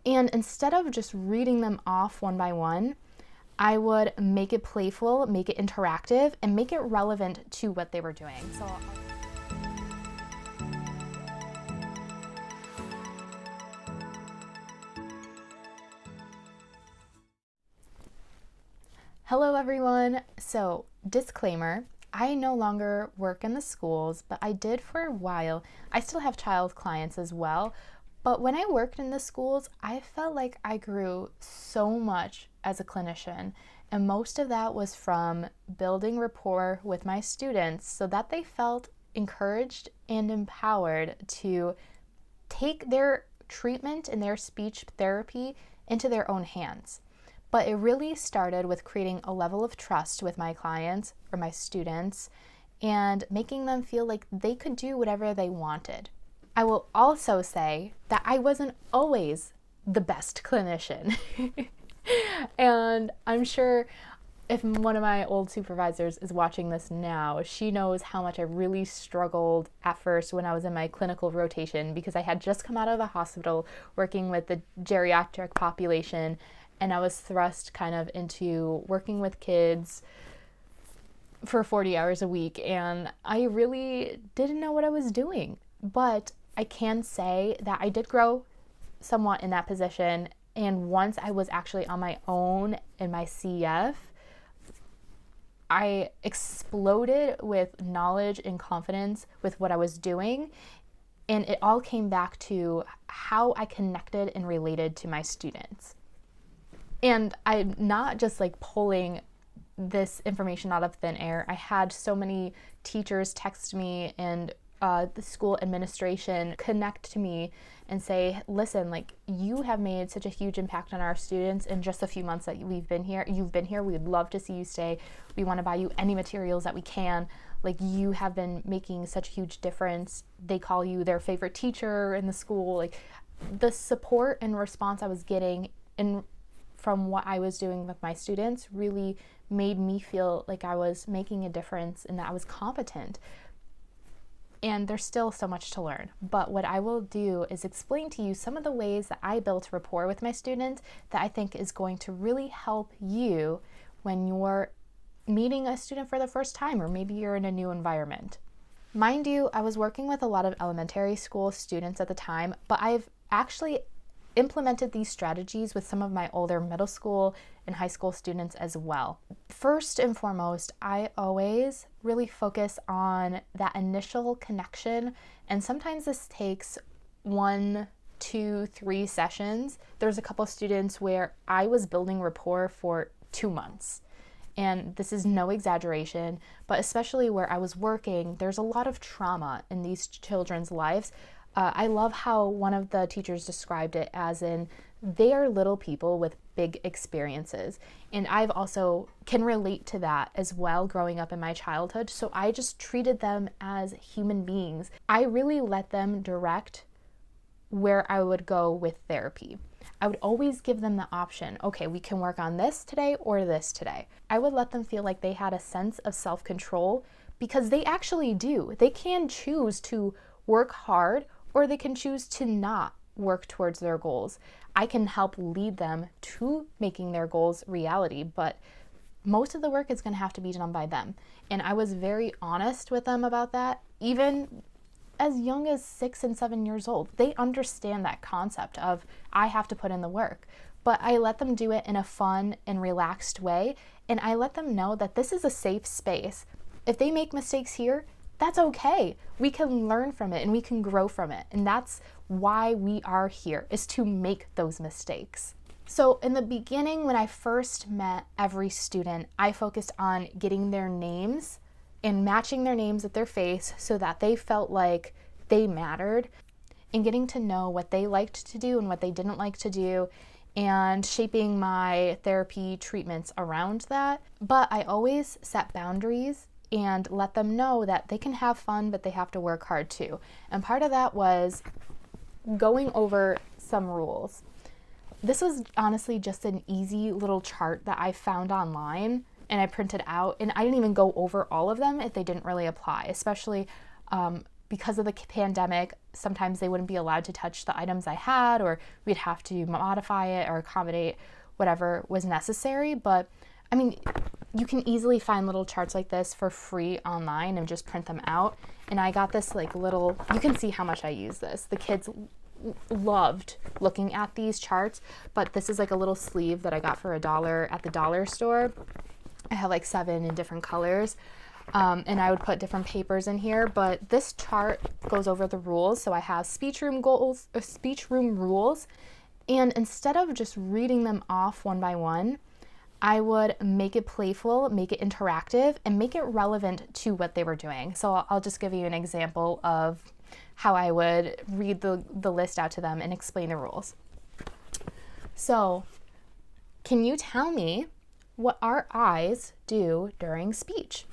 And instead of just reading them off one by one, I would make it playful, make it interactive, and make it relevant to what they were doing. Hello everyone. So, disclaimer, I no longer work in the schools, but I did for a while. I still have child clients as well, but when I worked in the schools, I felt like I grew so much as a clinician, and most of that was from building rapport with my students so that they felt encouraged and empowered to take their treatment and their speech therapy into their own hands. But it really started with creating a level of trust with my clients or my students and making them feel like they could do whatever they wanted. I will also say that I wasn't always the best clinician. And I'm sure if one of my old supervisors is watching this now, she knows how much I really struggled at first when I was in my clinical rotation, because I had just come out of the hospital working with the geriatric population, and I was thrust kind of into working with kids for 40 hours a week, and I really didn't know what I was doing. But I can say that I did grow somewhat in that position, and once I was actually on my own in my CF, I exploded with knowledge and confidence with what I was doing, and it all came back to how I connected and related to my students. And I'm not just like pulling this information out of thin air. I had so many teachers text me and the school administration connect to me and say, listen, like, you have made such a huge impact on our students in just a few months that you've been here. We'd love to see you stay. We want to buy you any materials that we can. Like, you have been making such a huge difference. They call you their favorite teacher in the school. Like, the support and response I was getting from what I was doing with my students really made me feel like I was making a difference and that I was competent. And there's still so much to learn. But what I will do is explain to you some of the ways that I built rapport with my students that I think is going to really help you when you're meeting a student for the first time, or maybe you're in a new environment. Mind you, I was working with a lot of elementary school students at the time, but I've actually implemented these strategies with some of my older middle school and high school students as well. First and foremost, I always really focus on that initial connection, and sometimes this takes 1, 2, 3 sessions. There's a couple students where I was building rapport for 2 months. And this is no exaggeration, but especially where I was working, there's a lot of trauma in these children's lives. I love how one of the teachers described it as in, they are little people with big experiences. And I've also can relate to that as well growing up in my childhood. So I just treated them as human beings. I really let them direct where I would go with therapy. I would always give them the option, okay, we can work on this today or this today. I would let them feel like they had a sense of self-control, because they actually do. They can choose to work hard, or they can choose to not work towards their goals. I can help lead them to making their goals reality, but most of the work is going to have to be done by them. And I was very honest with them about that, even as young as 6 and 7 years old. They understand that concept of, I have to put in the work. But I let them do it in a fun and relaxed way, and I let them know that this is a safe space. If they make mistakes here, that's okay. We can learn from it and we can grow from it. And that's why we are here, is to make those mistakes. So in the beginning, when I first met every student, I focused on getting their names and matching their names with their face so that they felt like they mattered, and getting to know what they liked to do and what they didn't like to do, and shaping my therapy treatments around that. But I always set boundaries and let them know that they can have fun, but they have to work hard too. And part of that was going over some rules. This was honestly just an easy little chart that I found online and I printed out, and I didn't even go over all of them if they didn't really apply, especially because of the pandemic, sometimes they wouldn't be allowed to touch the items I had, or we'd have to modify it or accommodate whatever was necessary. But I mean, you can easily find little charts like this for free online and just print them out. And I got this like little, you can see how much I use this. The kids loved looking at these charts, but this is like a little sleeve that I got for $1 at the dollar store. I have like 7 in different colors. And I would put different papers in here, but this chart goes over the rules. So I have speech room goals, or speech room rules. And instead of just reading them off one by one, I would make it playful, make it interactive, and make it relevant to what they were doing. So I'll just give you an example of how I would read the list out to them and explain the rules. So, can you tell me what our eyes do during speech?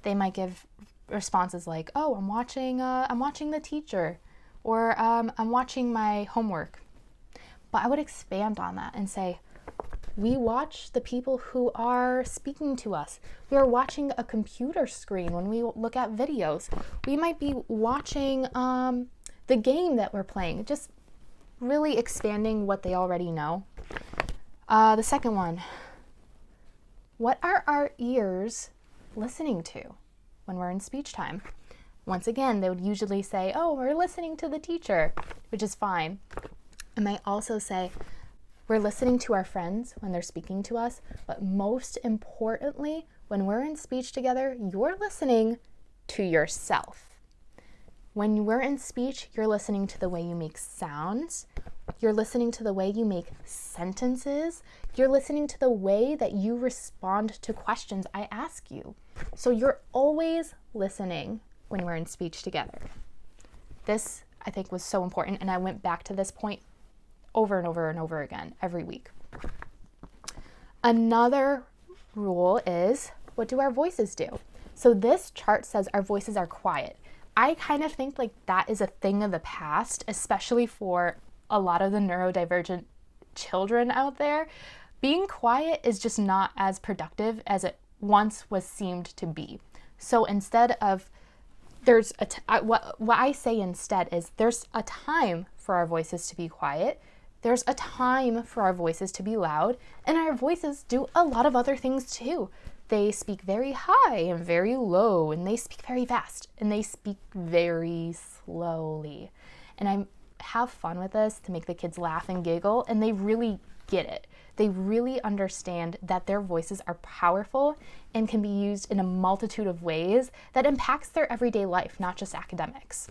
They might give responses like, "Oh, I'm watching the teacher," or "I'm watching my homework." But I would expand on that and say, we watch the people who are speaking to us. We are watching a computer screen when we look at videos. We might be watching the game that we're playing, just really expanding what they already know. The second one, what are our ears listening to when we're in speech time? Once again, they would usually say, "Oh, we're listening to the teacher," which is fine. I might also say, we're listening to our friends when they're speaking to us, but most importantly, when we're in speech together, you're listening to yourself. When we're in speech, you're listening to the way you make sounds. You're listening to the way you make sentences. You're listening to the way that you respond to questions I ask you. So you're always listening when we're in speech together. This, I think, was so important, and I went back to this point over and over and over again every week. Another rule is, what do our voices do? So this chart says our voices are quiet. I kind of think like that is a thing of the past, especially for a lot of the neurodivergent children out there. Being quiet is just not as productive as it once was seemed to be. So instead of what I say instead is there's a time for our voices to be quiet. There's a time for our voices to be loud, and our voices do a lot of other things too. They speak very high and very low, and they speak very fast, and they speak very slowly. And I have fun with this to make the kids laugh and giggle, and they really get it. They really understand that their voices are powerful and can be used in a multitude of ways that impacts their everyday life, not just academics.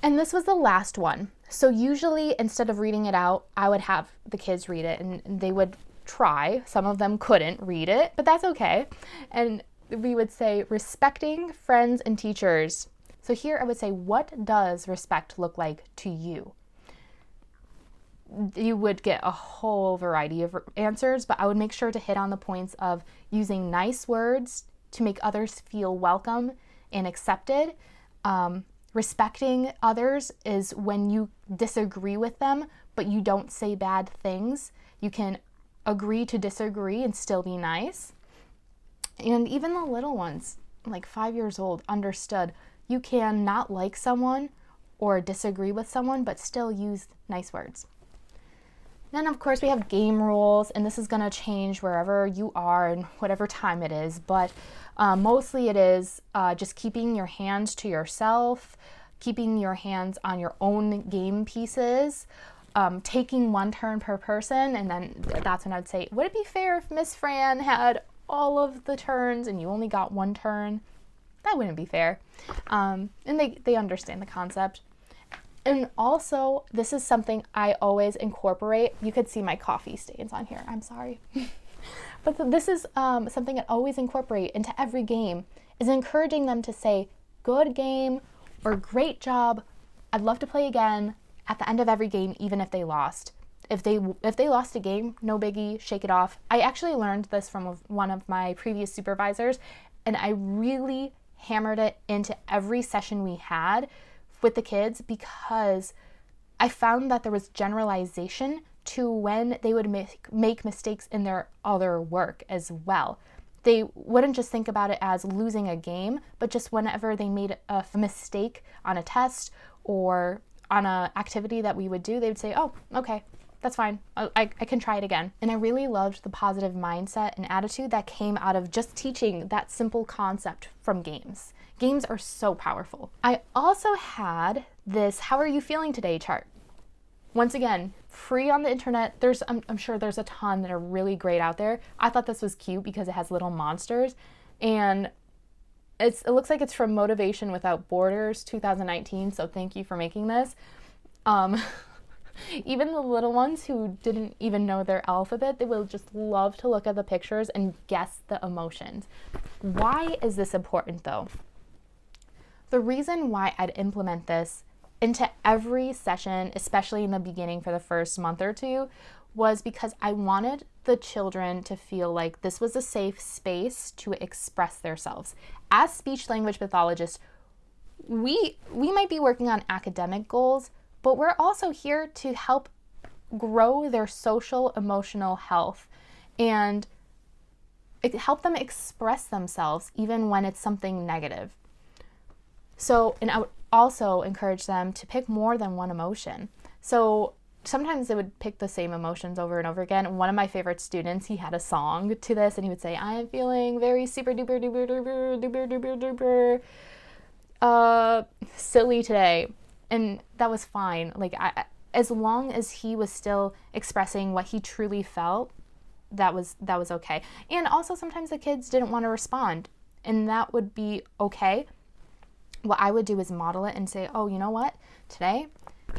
And this was the last one. So usually instead of reading it out, I would have the kids read it, and they would try. Some of them couldn't read it, but that's okay. And we would say, respecting friends and teachers. So here I would say, what does respect look like to you? You would get a whole variety of answers, but I would make sure to hit on the points of using nice words to make others feel welcome and accepted. Respecting others is when you disagree with them, but you don't say bad things. You can agree to disagree and still be nice. And even the little ones, like 5 years old, understood you can not like someone or disagree with someone, but still use nice words. Then, of course, we have game rules, and this is going to change wherever you are and whatever time it is, but mostly it is just keeping your hands to yourself, keeping your hands on your own game pieces, taking one turn per person, and then that's when I'd say, would it be fair if Miss Fran had all of the turns and you only got one turn? That wouldn't be fair. And they understand the concept. And also, this is something I always incorporate. You could see my coffee stains on here. I'm sorry. But this is something I always incorporate into every game, is encouraging them to say, good game or great job. I'd love to play again at the end of every game, even if they lost. If they lost a game, no biggie, shake it off. I actually learned this from one of my previous supervisors, and I really hammered it into every session we had with the kids, because I found that there was generalization to when they would make mistakes in their other work as well. they wouldn't just think about it as losing a game, but just whenever they made a mistake on a test or on an activity that we would do, they would say, oh, okay, that's fine. I can try it again. And I really loved the positive mindset and attitude that came out of just teaching that simple concept from games. Games are so powerful. I also had this "How are you feeling today?" chart. Once again, free on the internet. I'm sure there's a ton that are really great out there. I thought this was cute because it has little monsters, and it looks like it's from Motivation Without Borders 2019, so thank you for making this. Even the little ones who didn't even know their alphabet, they will just love to look at the pictures and guess the emotions. Why is this important though? The reason why I'd implement this into every session, especially in the beginning for the first month or two, was because I wanted the children to feel like this was a safe space to express themselves. As speech language pathologists, we might be working on academic goals, but we're also here to help grow their social emotional health and help them express themselves even when it's something negative. So, and I would also encourage them to pick more than one emotion. So sometimes they would pick the same emotions over and over again. One of my favorite students, he had a song to this, and he would say, I am feeling very super duper duper duper duper duper duper silly today. And that was fine. Like, as long as he was still expressing what he truly felt, that was okay. And also sometimes the kids didn't want to respond, and that would be okay. What I would do is model it and say, oh, you know what? Today,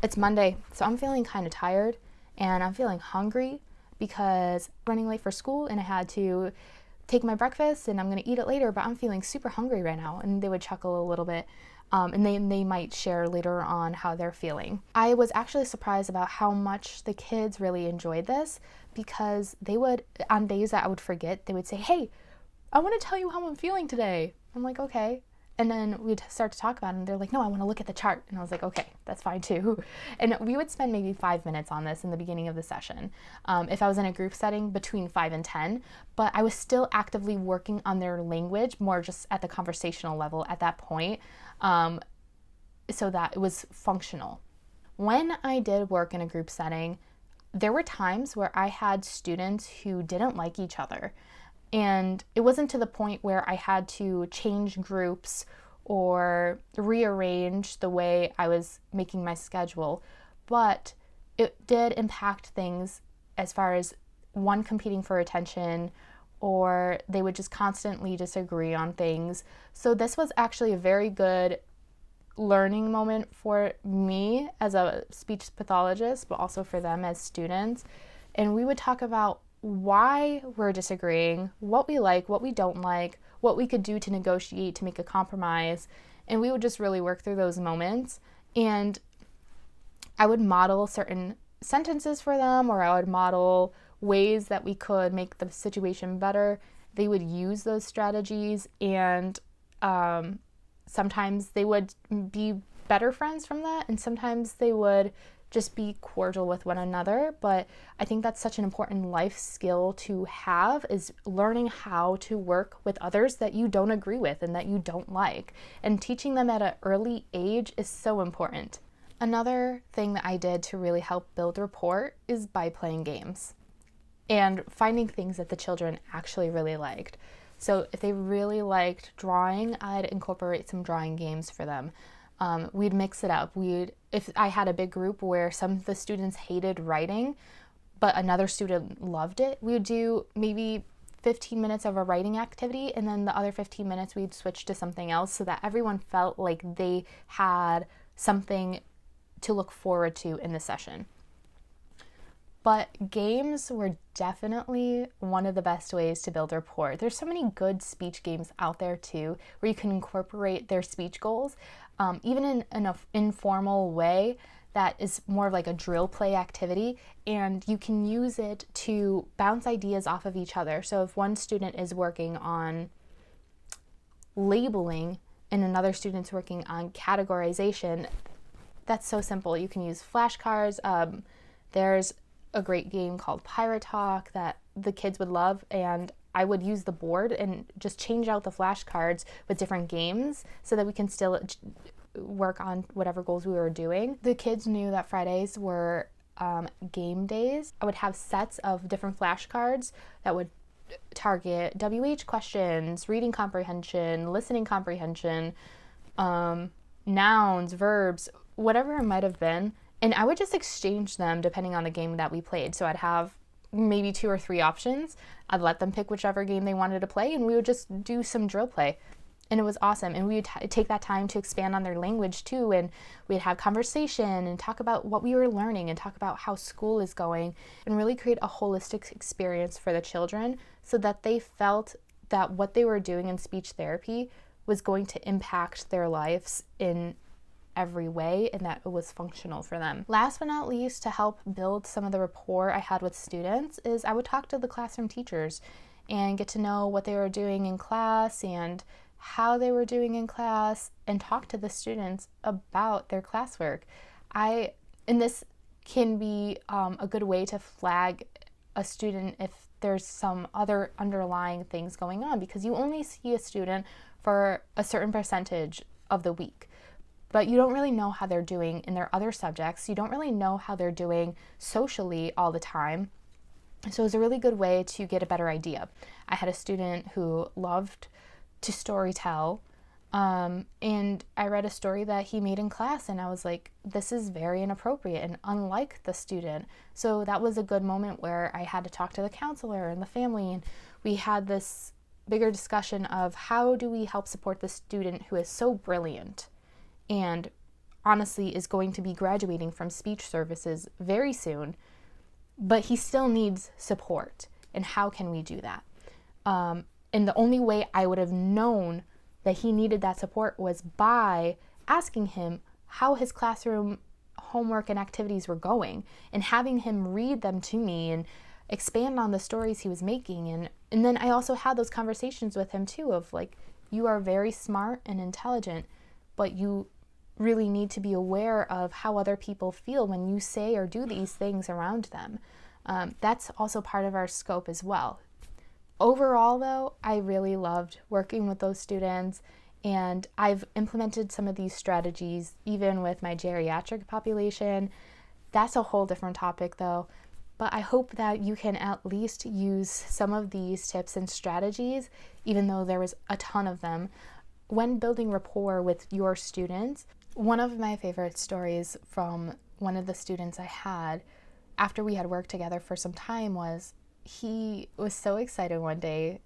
it's Monday, so I'm feeling kind of tired and I'm feeling hungry because I'm running late for school and I had to take my breakfast and I'm going to eat it later, but I'm feeling super hungry right now. And they would chuckle a little bit. And they might share later on how they're feeling. I was actually surprised about how much the kids really enjoyed this, because they would, on days that I would forget, they would say, hey, I want to tell you how I'm feeling today. I'm like, okay. And then we'd start to talk about it, and they're like, no, I want to look at the chart. And I was like, okay, that's fine too. And we would spend maybe 5 minutes on this in the beginning of the session. If I was in a group setting, between 5 and 10, but I was still actively working on their language, more just at the conversational level at that point, so that it was functional. When I did work in a group setting, there were times where I had students who didn't like each other. And it wasn't to the point where I had to change groups or rearrange the way I was making my schedule, but it did impact things as far as one competing for attention, or they would just constantly disagree on things. So this was actually a very good learning moment for me as a speech pathologist, but also for them as students. And we would talk about why we're disagreeing, what we like, what we don't like, what we could do to negotiate, to make a compromise. And we would just really work through those moments. And I would model certain sentences for them, or I would model ways that we could make the situation better. They would use those strategies, and sometimes they would be better friends from that, and sometimes they would just be cordial with one another. But I think that's such an important life skill to have, is learning how to work with others that you don't agree with and that you don't like. And teaching them at an early age is so important. Another thing that I did to really help build rapport is by playing games and finding things that the children actually really liked. So if they really liked drawing, I'd incorporate some drawing games for them. We'd mix it up. If I had a big group where some of the students hated writing, but another student loved it, we would do maybe 15 minutes of a writing activity, and then the other 15 minutes we'd switch to something else, so that everyone felt like they had something to look forward to in the session. But games were definitely one of the best ways to build rapport. There's so many good speech games out there too, where you can incorporate their speech goals, even in an informal way that is more of like a drill play activity, and you can use it to bounce ideas off of each other. So if one student is working on labeling and another student's working on categorization, that's so simple. You can use flashcards. There's a great game called Pirate Talk that the kids would love, and I would use the board and just change out the flashcards with different games so that we can still work on whatever goals we were doing. The kids knew that Fridays were game days. I would have sets of different flashcards that would target WH questions, reading comprehension, listening comprehension, nouns, verbs, whatever it might have been. And I would just exchange them depending on the game that we played. So I'd have maybe 2 or 3 options. I'd let them pick whichever game they wanted to play, and we would just do some drill play. And it was awesome. And we would take that time to expand on their language too. And we'd have conversation and talk about what we were learning and talk about how school is going and really create a holistic experience for the children so that they felt that what they were doing in speech therapy was going to impact their lives in every way and that it was functional for them. Last but not least, to help build some of the rapport I had with students is I would talk to the classroom teachers and get to know what they were doing in class and how they were doing in class and talk to the students about their classwork. And this can be a good way to flag a student if there's some other underlying things going on, because you only see a student for a certain percentage of the week, but you don't really know how they're doing in their other subjects. You don't really know how they're doing socially all the time. So it's a really good way to get a better idea. I had a student who loved to storytell, and I read a story that he made in class, and I was like, this is very inappropriate and unlike the student. So that was a good moment where I had to talk to the counselor and the family, and we had this bigger discussion of how do we help support the student who is so brilliant and honestly is going to be graduating from speech services very soon, but he still needs support, and how can we do that? And the only way I would have known that he needed that support was by asking him how his classroom homework and activities were going and having him read them to me and expand on the stories he was making. And then I also had those conversations with him too of like, you are very smart and intelligent, but you really need to be aware of how other people feel when you say or do these things around them. That's also part of our scope as well. Overall, though, I really loved working with those students, and I've implemented some of these strategies even with my geriatric population. That's a whole different topic, though, but I hope that you can at least use some of these tips and strategies, even though there was a ton of them, when building rapport with your students. One of my favorite stories from one of the students I had after we had worked together for some time was he was so excited one day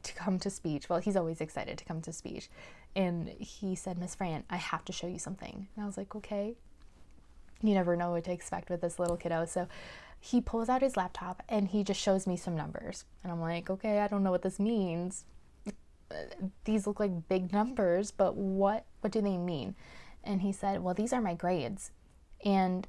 to come to speech. Well, he's always excited to come to speech. And he said, Miss Fran, I have to show you something. And I was like, okay. You never know what to expect with this little kiddo. So he pulls out his laptop and he just shows me some numbers. And I'm like, okay, I don't know what this means. These look like big numbers, but what do they mean? And he said, well, these are my grades. And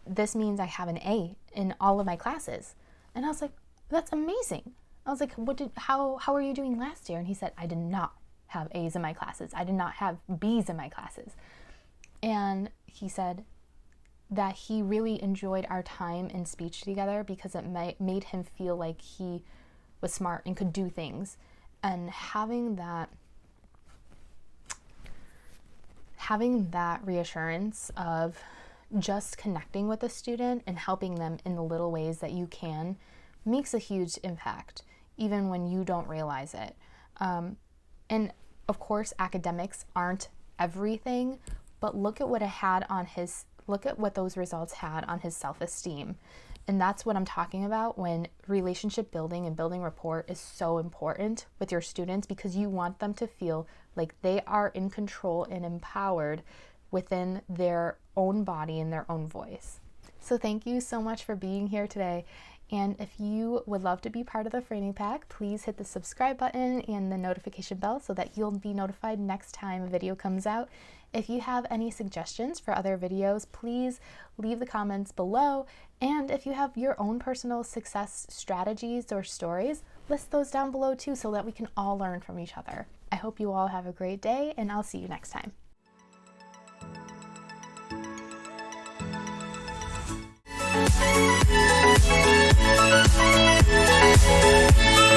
this means I have an A in all of my classes. And I was like, that's amazing. I was like, how are you doing last year? And he said, I did not have A's in my classes. I did not have B's in my classes. And he said that he really enjoyed our time in speech together because it made him feel like he was smart and could do things. And having that reassurance of just connecting with a student and helping them in the little ways that you can makes a huge impact, even when you don't realize it. And of course, academics aren't everything, but look at what those results had on his self-esteem. And that's what I'm talking about when relationship building and building rapport is so important with your students, because you want them to feel like they are in control and empowered within their own body and their own voice. So thank you so much for being here today. And if you would love to be part of the Framing Pack, please hit the subscribe button and the notification bell so that you'll be notified next time a video comes out. If you have any suggestions for other videos, please leave the comments below. And if you have your own personal success strategies or stories, list those down below too so that we can all learn from each other. I hope you all have a great day, and I'll see you next time. We'll be right back.